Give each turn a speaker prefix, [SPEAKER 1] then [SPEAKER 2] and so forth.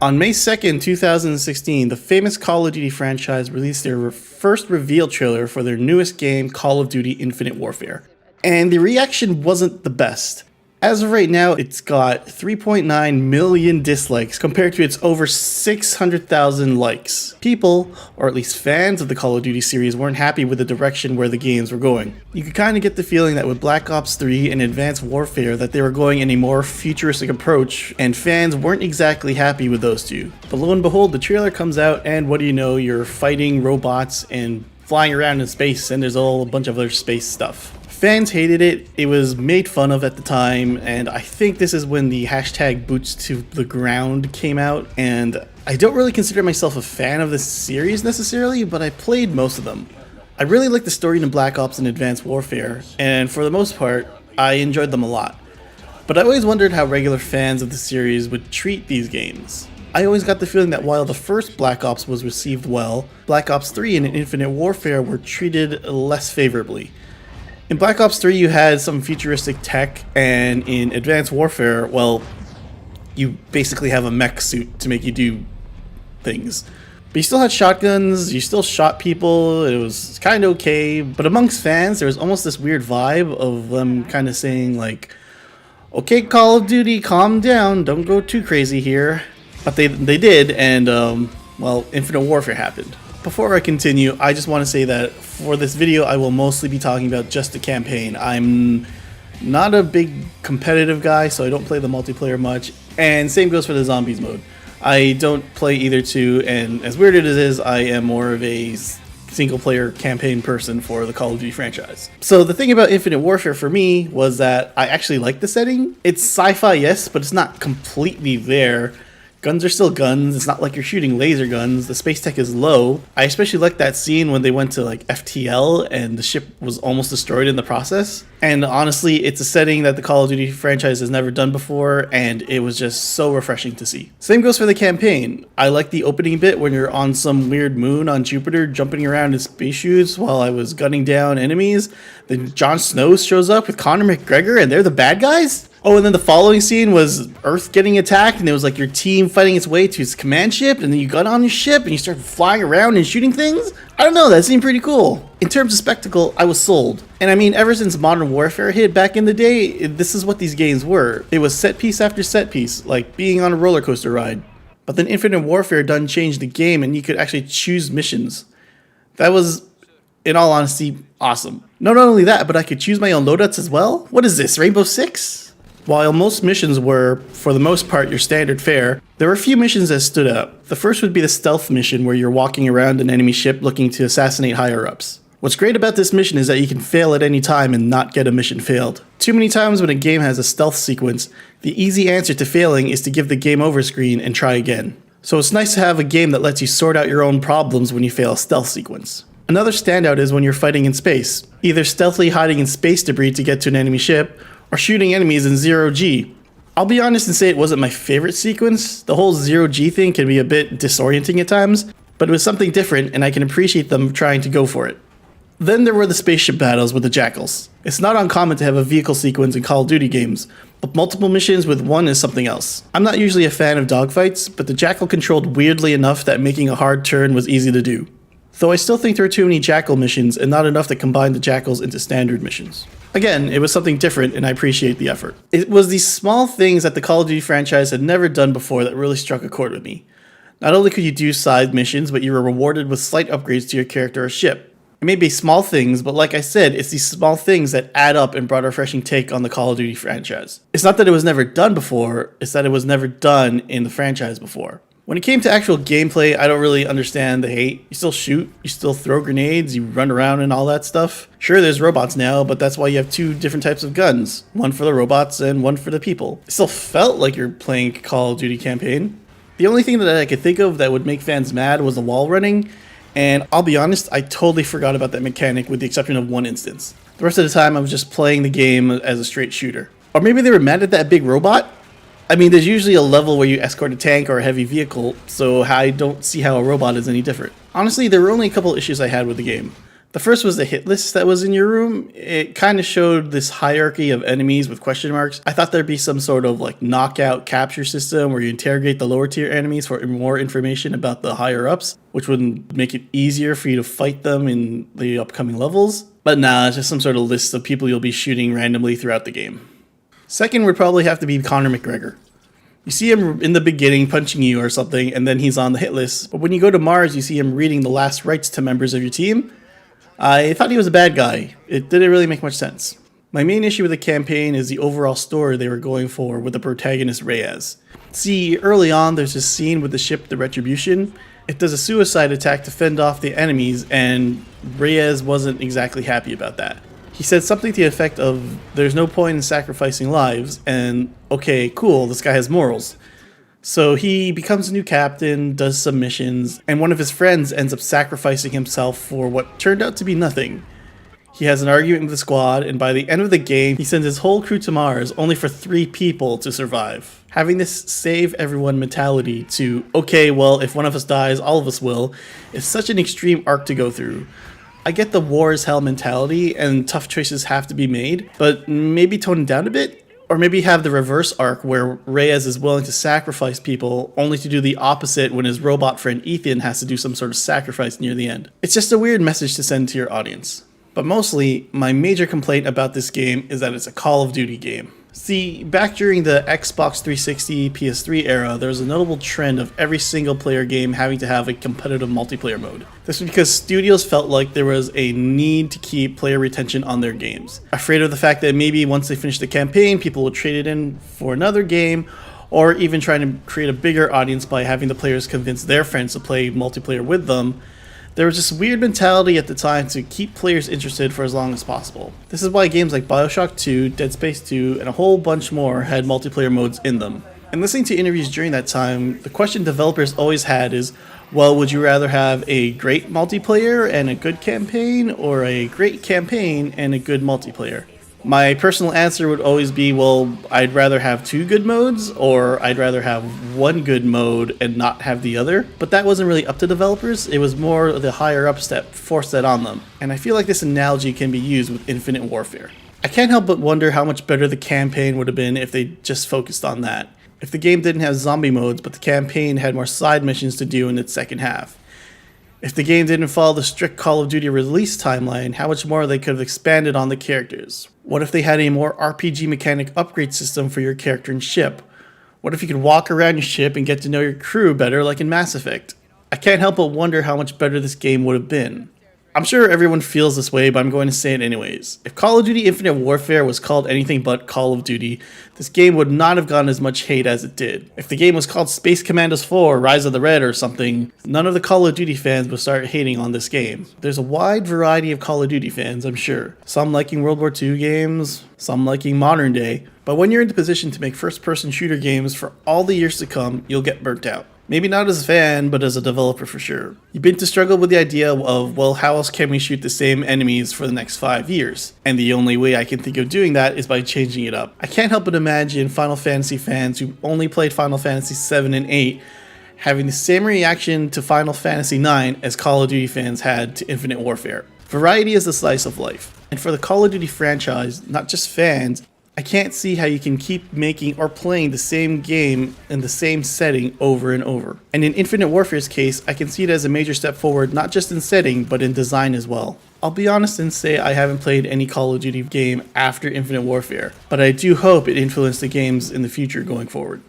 [SPEAKER 1] On May 2nd, 2016, the famous Call of Duty franchise released their first reveal trailer for their newest game, Call of Duty Infinite Warfare. And the reaction wasn't the best. As of right now, it's got 3.9 million dislikes compared to its over 600,000 likes. People, or at least fans of the Call of Duty series, weren't happy with the direction where the games were going. You could kind of get the feeling that with Black Ops 3 and Advanced Warfare that they were going in a more futuristic approach, and fans weren't exactly happy with those two. But lo and behold, the trailer comes out, and what do you know, you're fighting robots and flying around in space, and there's a bunch of other space stuff. Fans hated it, it was made fun of at the time, and I think this is when the hashtag boots to the ground came out, and I don't really consider myself a fan of this series necessarily, but I played most of them. I really like the story in Black Ops and Advanced Warfare, and for the most part, I enjoyed them a lot. But I always wondered how regular fans of the series would treat these games. I always got the feeling that while the first Black Ops was received well, Black Ops 3 and Infinite Warfare were treated less favorably. In Black Ops 3 you had some futuristic tech, and in Advanced Warfare, well, you basically have a mech suit to make you do things. But you still had shotguns, you still shot people, it was kind of okay, but amongst fans there was almost this weird vibe of them kind of saying like, okay Call of Duty, calm down, don't go too crazy here. But they did, and well, Infinite Warfare happened. Before I continue, I just want to say that for this video I will mostly be talking about just the campaign. I'm not a big competitive guy, so I don't play the multiplayer much, and same goes for the zombies mode. I don't play either two, and as weird as it is, I am more of a single player campaign person for the Call of Duty franchise. So the thing about Infinite Warfare for me was that I actually like the setting. It's sci-fi, yes, but it's not completely there. Guns are still guns, it's not like you're shooting laser guns, the space tech is low. I especially like that scene when they went to like FTL and the ship was almost destroyed in the process. And honestly, it's a setting that the Call of Duty franchise has never done before, and it was just so refreshing to see. Same goes for the campaign. I like the opening bit when you're on some weird moon on Jupiter jumping around in spacesuits while I was gunning down enemies. Then Jon Snow shows up with Conor McGregor and they're the bad guys? Oh, and then the following scene was Earth getting attacked, and it was like your team fighting its way to its command ship, and then you got on your ship and you started flying around and shooting things? I don't know, that seemed pretty cool. In terms of spectacle, I was sold. And I mean, ever since Modern Warfare hit back in the day, this is what these games were. It was set piece after set piece, like being on a roller coaster ride. But then Infinite Warfare done changed the game, and you could actually choose missions. That was, in all honesty, awesome. Not only that, but I could choose my own loadouts as well? What is this, Rainbow Six? While most missions were, for the most part, your standard fare, there were a few missions that stood out. The first would be the stealth mission, where you're walking around an enemy ship looking to assassinate higher-ups. What's great about this mission is that you can fail at any time and not get a mission failed. Too many times when a game has a stealth sequence, the easy answer to failing is to give the game over screen and try again. So it's nice to have a game that lets you sort out your own problems when you fail a stealth sequence. Another standout is when you're fighting in space, either stealthily hiding in space debris to get to an enemy ship, or shooting enemies in zero-G. I'll be honest and say it wasn't my favorite sequence. The whole zero-G thing can be a bit disorienting at times, but it was something different and I can appreciate them trying to go for it. Then there were the spaceship battles with the Jackals. It's not uncommon to have a vehicle sequence in Call of Duty games, but multiple missions with one is something else. I'm not usually a fan of dogfights, but the Jackal controlled weirdly enough that making a hard turn was easy to do. Though I still think there are too many Jackal missions and not enough that combine the Jackals into standard missions. Again, it was something different and I appreciate the effort. It was these small things that the Call of Duty franchise had never done before that really struck a chord with me. Not only could you do side missions, but you were rewarded with slight upgrades to your character or ship. It may be small things, but like I said, it's these small things that add up and brought a refreshing take on the Call of Duty franchise. It's not that it was never done before, it's that it was never done in the franchise before. When it came to actual gameplay, I don't really understand the hate. You still shoot, you still throw grenades, you run around and all that stuff. Sure, there's robots now, but that's why you have two different types of guns. One for the robots and one for the people. It still felt like you're playing Call of Duty campaign. The only thing that I could think of that would make fans mad was the wall running, and I'll be honest, I totally forgot about that mechanic with the exception of one instance. The rest of the time I was just playing the game as a straight shooter. Or maybe they were mad at that big robot? I mean, there's usually a level where you escort a tank or a heavy vehicle, so I don't see how a robot is any different. Honestly, there were only a couple issues I had with the game. The first was the hit list that was in your room. It kind of showed this hierarchy of enemies with question marks. I thought there'd be some sort of like knockout capture system where you interrogate the lower tier enemies for more information about the higher ups, which would make it easier for you to fight them in the upcoming levels. But nah, it's just some sort of list of people you'll be shooting randomly throughout the game. Second would probably have to be Conor McGregor. You see him in the beginning punching you or something, and then he's on the hit list. But when you go to Mars, you see him reading the last rites to members of your team. I thought he was a bad guy. It didn't really make much sense. My main issue with the campaign is the overall story they were going for with the protagonist Reyes. See, early on there's this scene with the ship The Retribution. It does a suicide attack to fend off the enemies, and Reyes wasn't exactly happy about that. He said something to the effect of, there's no point in sacrificing lives, and okay, cool, this guy has morals. So he becomes a new captain, does some missions, and one of his friends ends up sacrificing himself for what turned out to be nothing. He has an argument with the squad, and by the end of the game, he sends his whole crew to Mars only for 3 people to survive. Having this save everyone mentality to, okay, well, if one of us dies, all of us will, is such an extreme arc to go through. I get the war is hell mentality and tough choices have to be made, but maybe tone it down a bit? Or maybe have the reverse arc where Reyes is willing to sacrifice people only to do the opposite when his robot friend Ethan has to do some sort of sacrifice near the end. It's just a weird message to send to your audience. But mostly, my major complaint about this game is that it's a Call of Duty game. See, back during the Xbox 360, PS3 era, there was a notable trend of every single player game having to have a competitive multiplayer mode. This was because studios felt like there was a need to keep player retention on their games. Afraid of the fact that maybe once they finished the campaign, people would trade it in for another game, or even trying to create a bigger audience by having the players convince their friends to play multiplayer with them. There was this weird mentality at the time to keep players interested for as long as possible. This is why games like BioShock 2, Dead Space 2, and a whole bunch more had multiplayer modes in them. And listening to interviews during that time, the question developers always had is, well, would you rather have a great multiplayer and a good campaign, or a great campaign and a good multiplayer? My personal answer would always be, well, I'd rather have 2 good modes, or I'd rather have 1 good mode and not have the other. But that wasn't really up to developers, it was more the higher ups that forced that on them. And I feel like this analogy can be used with Infinite Warfare. I can't help but wonder how much better the campaign would have been if they just focused on that. If the game didn't have zombie modes, but the campaign had more side missions to do in its second half. If the game didn't follow the strict Call of Duty release timeline, how much more they could have expanded on the characters. What if they had a more RPG mechanic upgrade system for your character and ship? What if you could walk around your ship and get to know your crew better like in Mass Effect? I can't help but wonder how much better this game would have been. I'm sure everyone feels this way, but I'm going to say it anyways. If Call of Duty Infinite Warfare was called anything but Call of Duty, this game would not have gotten as much hate as it did. If the game was called Space Commandos 4, Rise of the Red or something, none of the Call of Duty fans would start hating on this game. There's a wide variety of Call of Duty fans, I'm sure. Some liking World War II games, some liking modern day, but when you're in the position to make first-person shooter games for all the years to come, you'll get burnt out. Maybe not as a fan, but as a developer for sure. You begin to struggle with the idea of, well, how else can we shoot the same enemies for the next 5 years? And the only way I can think of doing that is by changing it up. I can't help but imagine Final Fantasy fans who only played Final Fantasy 7 and 8 having the same reaction to Final Fantasy 9 as Call of Duty fans had to Infinite Warfare. Variety is the slice of life. And for the Call of Duty franchise, not just fans, I can't see how you can keep making or playing the same game in the same setting over and over. And in Infinite Warfare's case, I can see it as a major step forward not just in setting, but in design as well. I'll be honest and say I haven't played any Call of Duty game after Infinite Warfare, but I do hope it influenced the games in the future going forward.